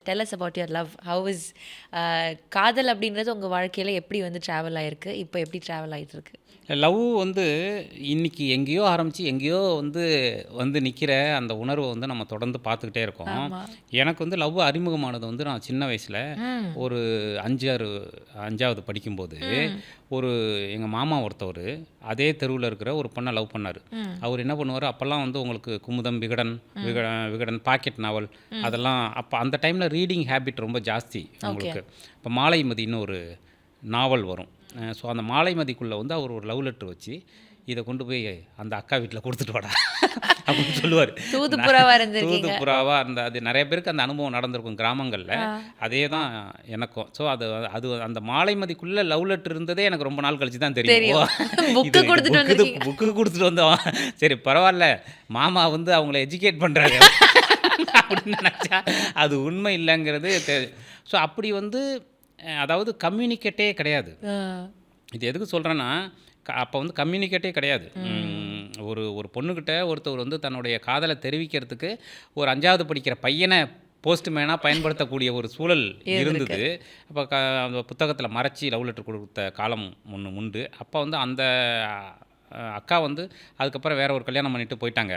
Tell us about your love. How is காதல் அப்படின்றது உங்கள் வாழ்க்கையில் எப்படி வந்து ட்ராவல் ஆயிருக்கு, இப்போ எப்படி ட்ராவல் ஆகிட்டு இருக்கு? லவ் வந்து இன்னைக்கு எங்கேயோ ஆரம்பித்து எங்கேயோ வந்து நிற்கிற அந்த உணர்வை வந்து நம்ம தொடர்ந்து பார்த்துக்கிட்டே இருக்கோம். ஆமாம். எனக்கு வந்து லவ் அறிமுகமானது வந்து நான் சின்ன வயசில் ம். ஒரு 5வது படிக்கும்போது ம். ஒரு எங்கள் மாமா ஒருத்தவர் அதே தெருவில் இருக்கிற ஒரு பொண்ணை லவ் பண்ணார். ம். அவர் என்ன பண்ணுவார், அப்போல்லாம் வந்து உங்களுக்கு குமுதம், விகடன் பாக்கெட் நாவல் அதெல்லாம் அப்போ அந்த டைமில் ரீடிங் ஹேபிட் ரொம்ப ஜாஸ்தி உங்களுக்கு. இப்போ மாலைமதின்னு ஒரு நாவல் வரும். ஸோ அந்த மாலைமதிக்குள்ளே வந்து அவர் ஒரு லவ் லெட்டர் வச்சு இதை கொண்டு போய் அந்த அக்கா வீட்டில் கொடுத்துட்டு வாடா அப்படின்னு சொல்லுவார். தூதுப்புறாவா இருந்திருக்கீங்க. தூதுப்புறாவாக இருந்த அது நிறைய பேருக்கு அந்த அனுபவம் நடந்திருக்கும் கிராமங்களில். அதே தான் எனக்கும். ஸோ அது அது அந்த மாலைமதிக்குள்ளே லவ் லெட்டர் இருந்ததே எனக்கு ரொம்ப நாள் கழிச்சு தான் தெரியும். புக்கு கொடுத்துட்டு வந்திருக்கீங்க. புக்கு கொடுத்துட்டு வந்தோம். சரி பரவாயில்ல, மாமா வந்து அவங்கள எஜுகேட் பண்ணுறாங்க அப்படின்னு நினச்சா அது உண்மை இல்லைங்கிறது ஸோ அப்படி வந்து அதாவது கம்யூனிகேட்டே கிடையாது. இது எதுக்கு சொல்கிறேன்னா, அப்போ வந்து கம்யூனிகேட்டே கிடையாது. ஒரு பொண்ணுக்கிட்ட ஒருத்தவர் வந்து தன்னுடைய காதலை தெரிவிக்கிறதுக்கு ஒரு 5வது படிக்கிற பையனை போஸ்ட்மேனாக பயன்படுத்தக்கூடிய ஒரு சூழல் இருந்தது. அப்போ அந்த புத்தகத்தில் மறைச்சி லவ் லெட்டர் கொடுத்த காலம் ஒன்று உண்டு. அப்போ வந்து அந்த அக்கா வந்து அதுக்கப்புறம் வேற ஒரு கல்யாணம் பண்ணிட்டு போயிட்டாங்க.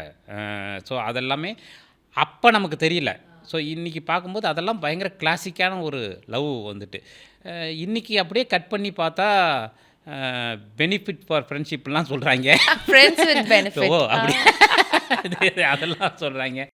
ஸோ அதெல்லாமே அப்போ நமக்கு தெரியல. ஸோ இன்றைக்கி பார்க்கும்போது அதெல்லாம் பயங்கர கிளாசிக்கான ஒரு லவ் வந்துட்டு. இன்றைக்கி அப்படியே கட் பண்ணி பார்த்தா பெனிஃபிட் ஃபார் ஃப்ரெண்ட்ஷிப்லாம் சொல்கிறாங்க. Friends with benefit. ஓ அப்படி அதெல்லாம் சொல்கிறாங்க.